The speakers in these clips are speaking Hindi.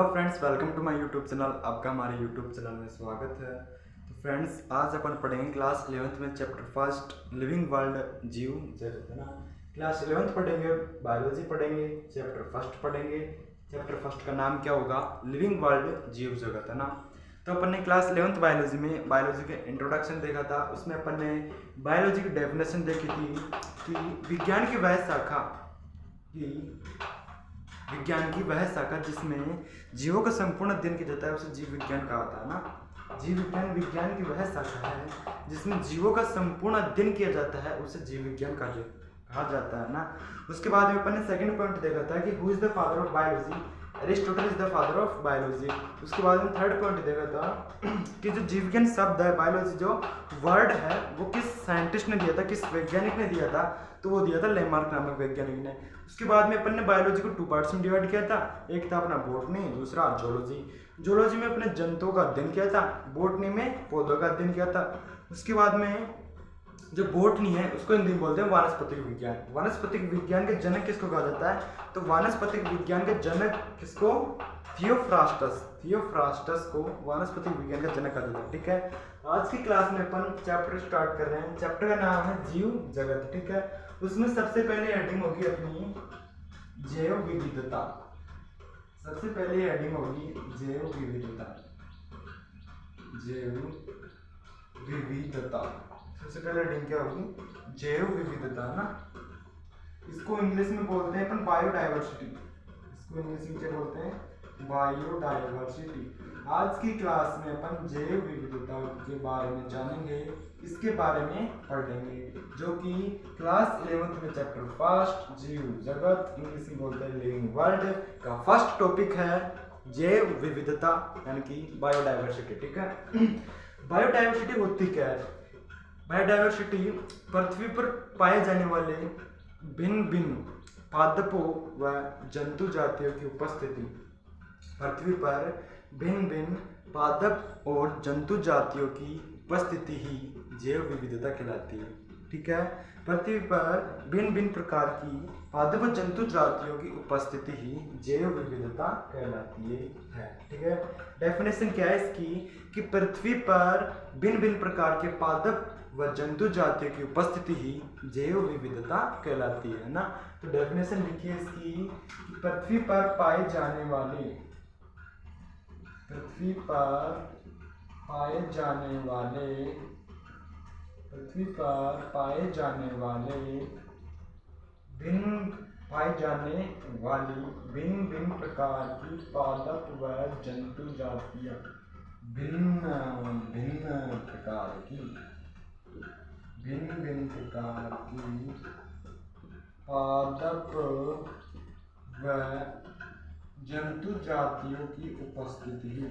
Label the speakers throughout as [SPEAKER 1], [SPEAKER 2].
[SPEAKER 1] Hello friends, welcome to my YouTube channel. आपका हमारे यूट्यूब चैनल में स्वागत है। तो फ्रेंड्स, आज अपन पढ़ेंगे क्लास 11th में चैप्टर फर्स्ट लिविंग वर्ल्ड जीव जगत है ना। क्लास 11th पढ़ेंगे, बायोलॉजी पढ़ेंगे, चैप्टर फर्स्ट पढ़ेंगे। चैप्टर फर्स्ट का नाम क्या होगा? लिविंग वर्ल्ड जीव जगत है ना। तो अपन ने क्लास 11th बायोलॉजी में बायोलॉजी के इंट्रोडक्शन देखा था। उसमें अपन ने बायोलॉजी की डेफिनेशन देखी थी कि विज्ञान की वह शाखा जिसमें जीवों का संपूर्ण अध्ययन किया जाता है उसे जीव विज्ञान कहा था ना। जीव विज्ञान की वह शाखा है जिसमें जीवों का संपूर्ण अध्ययन किया जाता है उसे जीव विज्ञान कहा जाता है ना। उसके बाद में अपन ने सेकंड पॉइंट देखा था कि who is the father of biology? Aristotle is the father of biology. उसके बाद में थर्ड पॉइंट देखा था कि जो जीव विज्ञान शब्द है, बायोलॉजी जो वर्ड है, वो किस साइंटिस्ट ने दिया था, किस वैज्ञानिक ने दिया था? तो वो दिया था लेमार्क नामक वैज्ञानिक ने। उसके बाद में अपन ने बायोलॉजी को 2 पार्ट्स में डिवाइड किया था। एक था अपना बॉटनी, दूसरा जूलॉजी। जूलॉजी में अपने जंतुओं का अध्ययन किया था, बॉटनी में पौधों का अध्ययन किया था। उसके बाद में जो बॉटनी है उसको हिंदी में बोलते हैं वानस्पतिक विज्ञान। वानस्पतिक विज्ञान के जनक किसको कहा जाता है? तो वानस्पतिक विज्ञान के जनक किसको? थियोफ्रास्टस को वानस्पतिक विज्ञान का जनक कहा जाता है। ठीक है, आज की क्लास में अपन चैप्टर स्टार्ट कर रहे हैं। चैप्टर का नाम है जीव जगत। ठीक है, उसमें सबसे पहले हेडिंग होगी अपनी जैव विविधता। सबसे पहले हेडिंग होगी जैव विविधता। सबसे पहले हेडिंग क्या होगी? जैव विविधता ना। इसको इंग्लिश में बोलते हैं अपन बायोडाइवर्सिटी। इसको इंग्लिश में क्या बोलते हैं? बायोडाइवर्सिटी। आज की क्लास में अपन जैव विविधता के बारे में जानेंगे, इसके बारे में पढ़ेंगे, जो कि क्लास 11th में चैप्टर फर्स्ट जीव जगत, इंग्लिश में बोलते हैं लिविंग वर्ल्ड का फर्स्ट टॉपिक है जैव विविधता यानी कि बायोडाइवर्सिटी। ठीक है, बायोडाइवर्सिटी होती क्या है? बायोडाइवर्सिटी पृथ्वी पर पाए जाने वाले भिन्न भिन्न पादपों व जंतु जातियों की उपस्थिति। पृथ्वी पर भिन्न भिन्न पादप और जंतु जातियों की उपस्थिति ही जैव विविधता कहलाती है। ठीक है, पृथ्वी पर भिन्न भिन्न प्रकार की पादप और जंतु जातियों की उपस्थिति ही जैव विविधता कहलाती है। ठीक है, डेफिनेशन क्या है इसकी कि पृथ्वी पर भिन्न भिन्न प्रकार के पादप व जंतु जातियों की उपस्थिति ही जैव विविधता कहलाती है ना। तो डेफिनेशन लिखिए इसकी कि पृथ्वी पर पाए जाने वाले भिन्न भिन्न प्रकार की पादप व जंतु जातियां। भिन्न भिन्न प्रकार की पादप व जंतु जातियों की उपस्थिति ही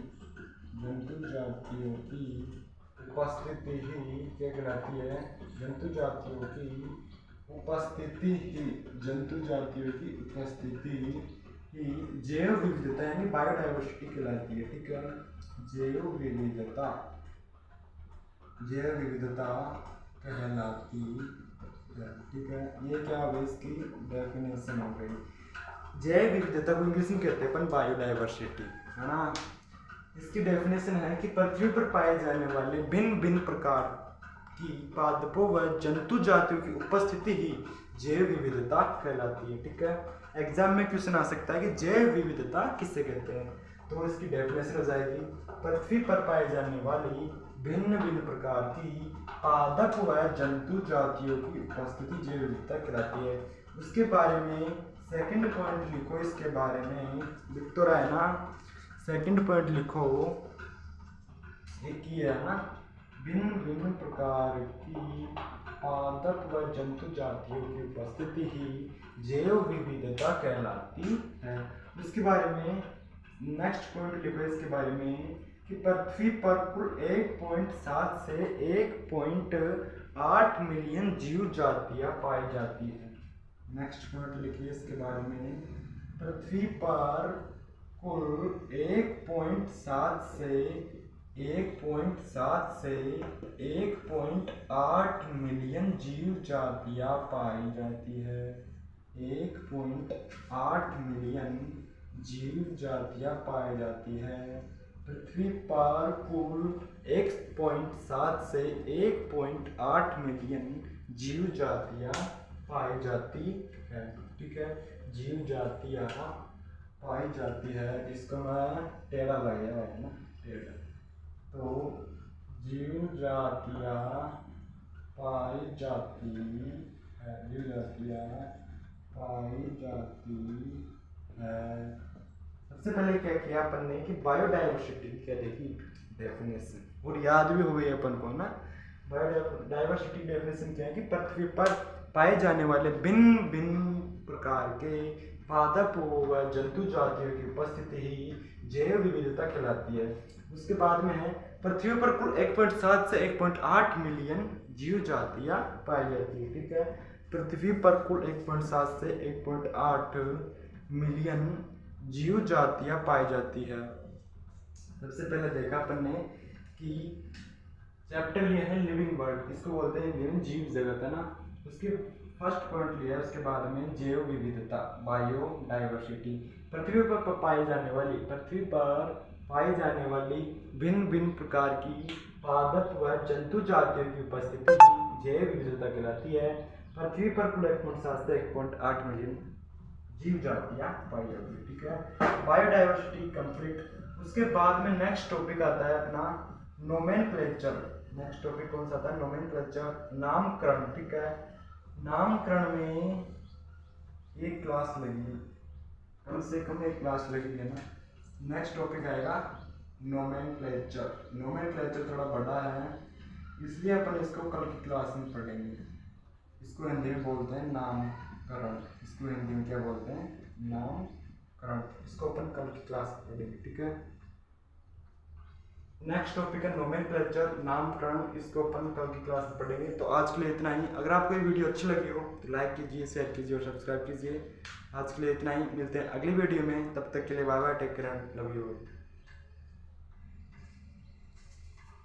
[SPEAKER 1] क्या कहलाती है? जंतु जातियों की उपस्थिति ही जैव विविधता यानी बायोडाइवर्सिटी कहलाती है। ठीक है, जैव विविधता कहलाती है। ठीक है, ये क्या हो गई? इसकी डेफिनेशन हो गई। जैव विविधता को इंग्लिश में कहते हैं अपन बायोडाइवर्सिटी, है ना। इसकी डेफिनेशन है कि पृथ्वी पर पाए जाने वाले भिन्न भिन्न प्रकार की पादपों व जंतु जातियों की उपस्थिति ही जैव विविधता कहलाती है। ठीक है, एग्जाम में क्वेश्चन आ सकता है कि जैव विविधता किससे कहते हैं? तो इसकी डेफिनेशन हो जाएगी पृथ्वी पर पाए जाने वाली भिन्न भिन्न प्रकार की पादप व जंतु जातियों की उपस्थिति जैव विविधता कहलाती है। उसके बारे में सेकंड पॉइंट लिखो। इसके बारे में लिख तो रहा है ना, सेकंड पॉइंट लिखो। एक ही है ना, भिन्न भिन्न प्रकार की पादप व जंतु जातियों की उपस्थिति ही जैव विविधता कहलाती है। उसके बारे में नेक्स्ट पॉइंट लिखो। इसके बारे में कि पृथ्वी पर कुल 1.7 से 1.8 मिलियन जीव जातियां पाई जाती है। नेक्स्ट पॉइंट लिखिए इसके बारे में। पृथ्वी पर कुल 1.7 से 1.8 मिलियन जीव जातियां पाई जाती है। 1.8 मिलियन जीव जातियां पाई जाती है। पृथ्वी पर कुल 1.7 से 1.8 मिलियन जीव जातियां पाई जाती है। ठीक है, जीव जातियां पाई जाती है। इसको मैं टेढ़ा लगाया है ना, टेढ़ा। तो जीव जातियां पाई जाती है, जीव जातियां पाई जाती है। सबसे पहले क्या किया अपन ने कि बायोडाइवर्सिटी क्या देखी डेफिनेशन, और याद भी हो गई अपन को ना। बायोडाइवर्सिटी डेफिनेशन क्या है कि पृथ्वी पर पाए जाने वाले भिन्न भिन्न प्रकार के पादप व जंतु जातियों की उपस्थिति ही जैव विविधता कहलाती है। उसके बाद में है पृथ्वी पर कुल 1.7 से 1.8 मिलियन जीव जातियां पाई जाती है। ठीक है, पृथ्वी पर कुल 1.7 से 1.8 मिलियन जीव जातियां पाई जाती है। सबसे पहले देखा अपन ने कि चैप्टर लिया है लिविंग वर्ल्ड, इसको बोलते हैं लिविंग जीव जगत, है ना। उसके फर्स्ट पॉइंट लिया है, उसके बाद में जैव विविधता बायोडाइवर्सिटी। पृथ्वी पर पाई जाने वाली भिन्न भिन्न प्रकार की पादप व जंतु जातियों की उपस्थिति जैव विविधता कहलाती है। पृथ्वी पर कुल 1.7 से 1.8 मिलियन जीव जातियां पाई जाती है। ठीक है, बायोडाइवर्सिटी कंप्लीट। उसके बाद में नेक्स्ट टॉपिक आता है अपना नोमेनक्लेचर। नेक्स्ट टॉपिक कौन सा आता है? नोमेनक्लेचर, नामकरण। ठीक है, नामकरण में एक क्लास लगी, कम से कम एक क्लास लगी है ना। नेक्स्ट टॉपिक आएगा नोमेनक्लेचर। नोमेनक्लेचर थोड़ा बड़ा है, इसलिए अपन इसको कल की क्लास में पढ़ेंगे। इसको हिंदी में बोलते हैं नामकरण। इसको हिंदी में क्या बोलते हैं? नामकरण। इसको अपन कल की क्लास में पढ़ेंगे। ठीक है, नेक्स्ट टॉपिक है नोमेनक्लेचर, नामकरण। इसको अपन कल की क्लास में पढ़ेंगे। तो आज के लिए इतना ही। अगर आपको ये वीडियो अच्छी लगी हो तो लाइक कीजिए, शेयर कीजिए और सब्सक्राइब कीजिए। आज के लिए इतना ही, मिलते हैं अगली वीडियो में। तब तक के लिए bye bye, take care, love you.